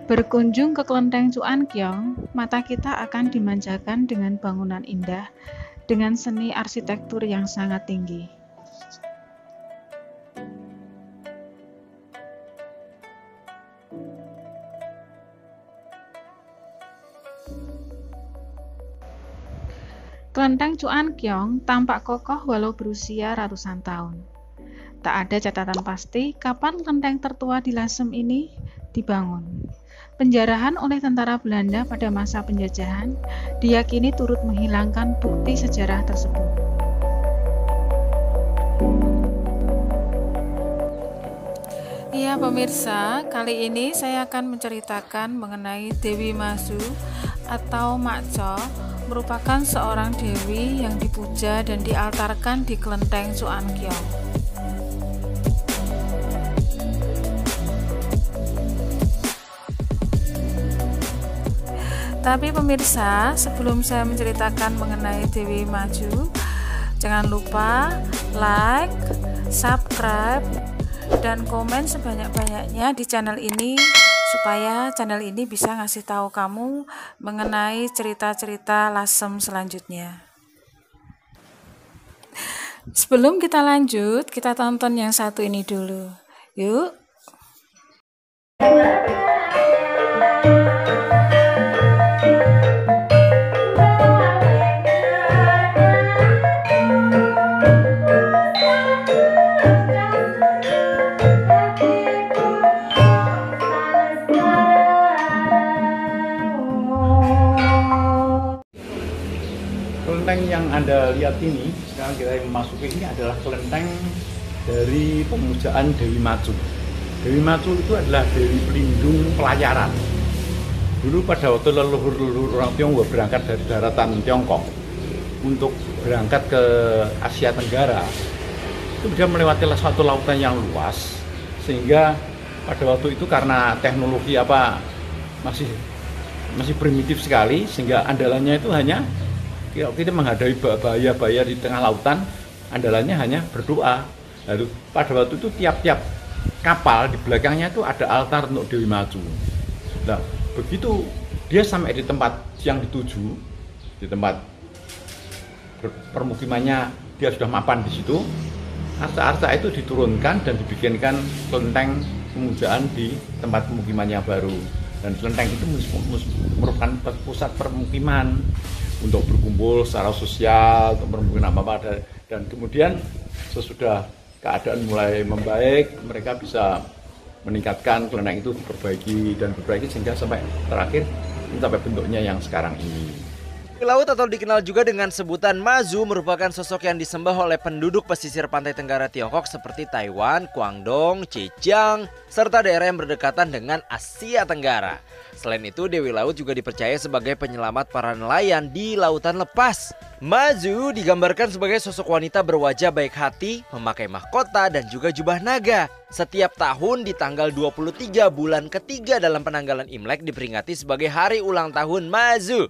Berkunjung ke Kelenteng Cuan Kiong, mata kita akan dimanjakan dengan bangunan indah dengan seni arsitektur yang sangat tinggi. Kelenteng Cuan Kiong tampak kokoh walau berusia ratusan tahun. Tak ada catatan pasti kapan kelenteng tertua di Lasem ini dibangun. Penjarahan oleh tentara Belanda pada masa penjajahan diyakini turut menghilangkan bukti sejarah tersebut. Iya pemirsa, kali ini saya akan menceritakan mengenai Dewi Mazu atau Makco, merupakan seorang dewi yang dipuja dan dialtarkan di Kelenteng Cuan Kiong. Tapi pemirsa, sebelum saya menceritakan mengenai Dewi Mazu, jangan lupa like, subscribe, dan komen sebanyak-banyaknya di channel ini supaya channel ini bisa ngasih tahu kamu mengenai cerita-cerita Lasem selanjutnya. Sebelum kita lanjut, kita tonton yang satu ini dulu. Yuk. Kelenteng yang Anda lihat ini, sekarang kita memasuki ini adalah kelenteng dari pemujaan Dewi Mazu. Dewi Mazu itu adalah dewi pelindung pelayaran. Dulu pada waktu leluhur-leluhur orang Tionghoa berangkat dari daratan Tiongkok untuk berangkat ke Asia Tenggara, itu dia melewati suatu lautan yang luas, sehingga pada waktu itu karena teknologi masih primitif sekali, sehingga andalannya itu hanya kita menghadapi bahaya-bahaya di tengah lautan, andalannya hanya berdoa. Lalu pada waktu itu tiap-tiap kapal di belakangnya itu ada altar untuk Dewi Mazu. Nah, begitu dia sampai di tempat yang dituju, di tempat permukimannya, dia sudah mapan di situ. Arca-arca itu diturunkan dan dibikinkan kelenteng pemujaan di tempat pemukimannya baru. Dan kelenteng itu merupakan pusat permukiman untuk berkumpul secara sosial, untuk bermukim apa-apa, dan kemudian sesudah keadaan mulai membaik, mereka bisa meningkatkan kelenteng itu, diperbaiki sehingga sampai terakhir mencapai bentuknya yang sekarang ini. Dewi Laut atau dikenal juga dengan sebutan Mazu merupakan sosok yang disembah oleh penduduk pesisir pantai tenggara Tiongkok seperti Taiwan, Guangdong, Zhejiang, serta daerah yang berdekatan dengan Asia Tenggara. Selain itu, Dewi Laut juga dipercaya sebagai penyelamat para nelayan di lautan lepas. Mazu digambarkan sebagai sosok wanita berwajah baik hati, memakai mahkota dan juga jubah naga. Setiap tahun di tanggal 23 bulan ketiga dalam penanggalan Imlek diperingati sebagai hari ulang tahun Mazu.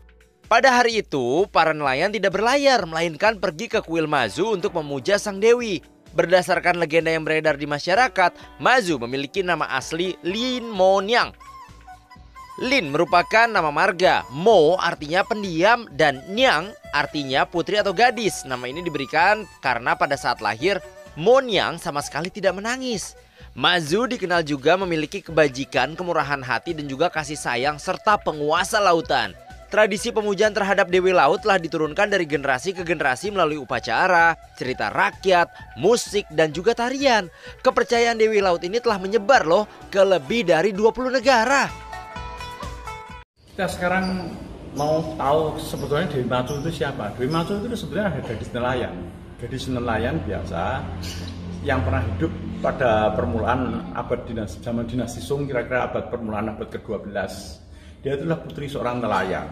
Pada hari itu, para nelayan tidak berlayar, melainkan pergi ke kuil Mazu untuk memuja sang dewi. Berdasarkan legenda yang beredar di masyarakat, Mazu memiliki nama asli Lin Mo Niang. Lin merupakan nama marga, Mo artinya pendiam, dan Niang artinya putri atau gadis. Nama ini diberikan karena pada saat lahir, Mo Niang sama sekali tidak menangis. Mazu dikenal juga memiliki kebajikan, kemurahan hati, dan juga kasih sayang serta penguasa lautan. Tradisi pemujaan terhadap Dewi Laut telah diturunkan dari generasi ke generasi melalui upacara, cerita rakyat, musik, dan juga tarian. Kepercayaan Dewi Laut ini telah menyebar loh ke lebih dari 20 negara. Kita sekarang mau tahu sebetulnya Dewi Mazu itu siapa. Dewi Mazu itu sebenarnya gadis nelayan biasa yang pernah hidup pada permulaan zaman dinasti Song, kira-kira permulaan abad ke-12. Dia itulah putri seorang nelayan.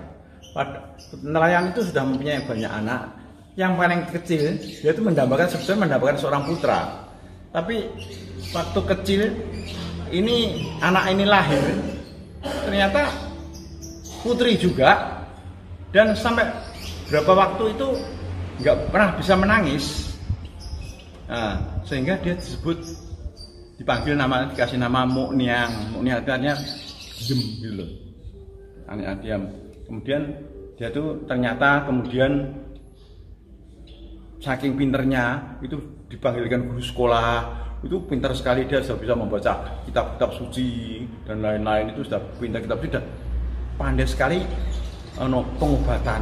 Nelayan itu sudah mempunyai banyak anak. Yang paling kecil, dia itu mendapatkan seorang putra. Tapi waktu kecil anak ini lahir, ternyata putri juga, dan sampai berapa waktu itu nggak pernah bisa menangis. Nah, sehingga dia dikasih nama Mo Niang. Mo Niang artinya diem gitu loh, anak diam. Kemudian dia tuh ternyata kemudian saking pinternya itu dipanggilkan guru sekolah, itu pintar sekali, dia sudah bisa membaca kitab-kitab suci dan lain-lain, itu sudah pintar kitab suci dan pandai sekali pengobatan,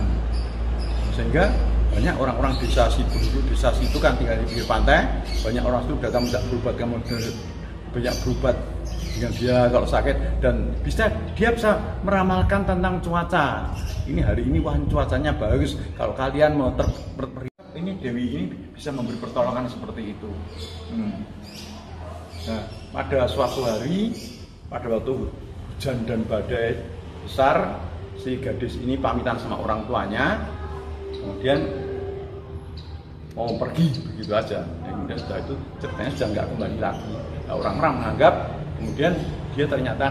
sehingga banyak orang-orang desa situ kan tinggal di pinggir pantai, banyak orang itu datang minta berobat, kemudian banyak berobat dengan dia kalau sakit, dan dia bisa meramalkan tentang cuaca. Ini hari ini wah cuacanya bagus, kalau kalian mau ini Dewi ini bisa memberi pertolongan seperti itu. Nah, pada suatu hari, pada waktu hujan dan badai besar, si gadis ini pamitan sama orang tuanya, kemudian mau pergi begitu aja. Kemudian setelah itu ceritanya sudah nggak kembali lagi. Nah, orang-orang menganggap kemudian dia ternyata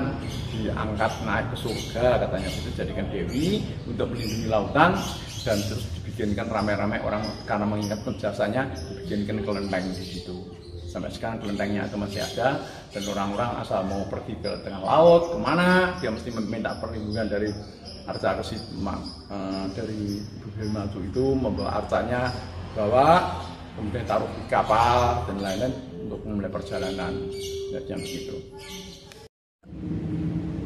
diangkat naik ke surga, katanya itu jadikan dewi untuk melindungi lautan, dan terus dibikinkan ramai-ramai orang karena mengingat jasanya, dibikinkan kelenteng di situ. Sampai sekarang kelentengnya itu masih ada, dan orang-orang asal mau pergi ke tengah laut kemana dia mesti meminta perlindungan dari arca dari Budaya Maju itu, membawa arcanya, bawa kemudian taruh di kapal dan lain-lain untuk memulai perjalanan. Jam begitu.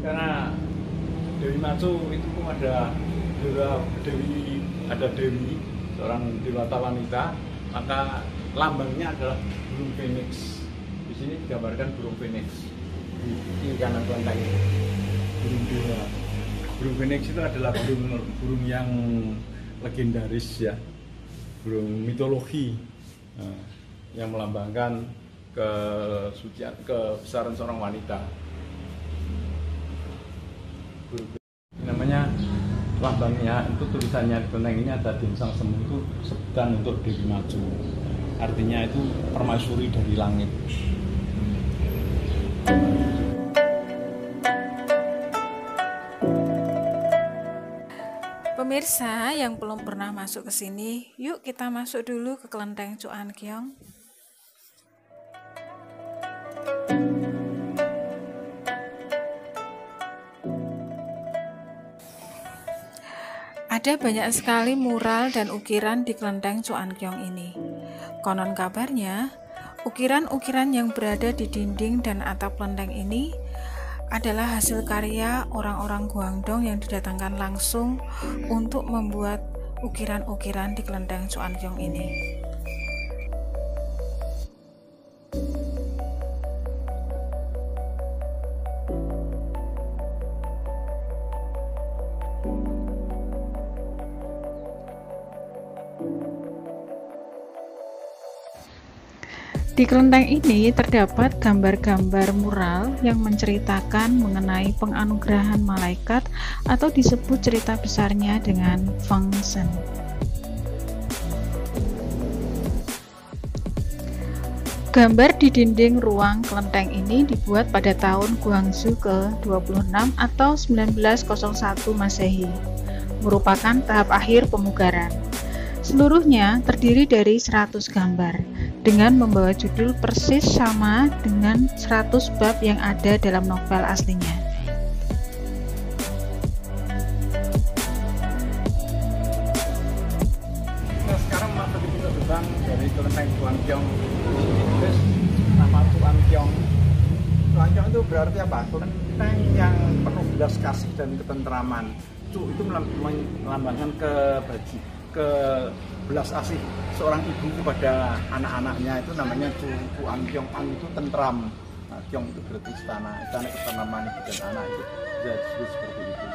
Karena Dewi Maju itu pun ada dewi seorang dewata wanita, maka lambangnya adalah burung phoenix. Di sini digambarkan burung phoenix di kiri kanan kelenteng ini, burung dewa. Burung phoenix itu adalah burung yang legendaris ya, burung mitologi yang melambangkan kesucian, kebesaran seorang wanita. Namanya lambangnya itu, tulisannya di kelenteng ini ada Dinsang Semu, itu sebutan untuk Dewi Maju. Artinya itu permaisuri dari langit. Pemirsa yang belum pernah masuk ke sini, yuk kita masuk dulu ke kelenteng Cuan Kiong. Ada banyak sekali mural dan ukiran di kelenteng Cuan Kiong ini. Konon kabarnya, ukiran-ukiran yang berada di dinding dan atap kelenteng ini adalah hasil karya orang-orang Guangdong yang didatangkan langsung untuk membuat ukiran-ukiran di kelenteng Cuan Kiong ini. Di kelenteng ini terdapat gambar-gambar mural yang menceritakan mengenai penganugerahan malaikat atau disebut cerita besarnya dengan Feng Shen. Gambar di dinding ruang kelenteng ini dibuat pada tahun Guangxu ke-26 atau 1901 Masehi, merupakan tahap akhir pemugaran. Seluruhnya terdiri dari 100 gambar, dengan membawa judul persis sama dengan 100 bab yang ada dalam novel aslinya. Nah, sekarang masuk di pintu gerbang dari kelenteng Cuan Kiong. Terus nama Cuan Kiong. Cuan Kiong itu berarti apa? Kelenteng yang penuh belas kasih dan ketentraman. Cu itu melambangkan belas asih seorang ibu kepada anak-anaknya, itu namanya Cuan Kiong. An itu tentram. Nah, Kiong itu berarti istana ketentraman ibu dan anak, itu bisa disebut seperti itu.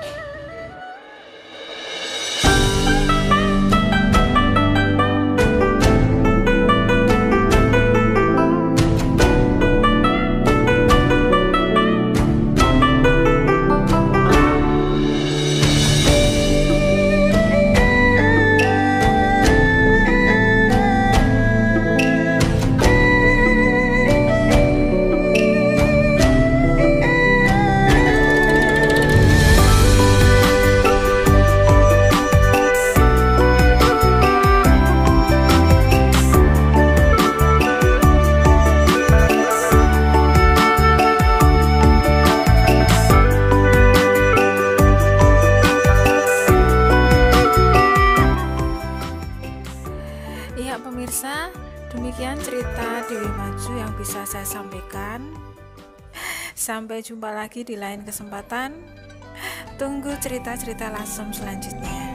Sampai jumpa lagi di lain kesempatan. Tunggu cerita-cerita Lasem selanjutnya.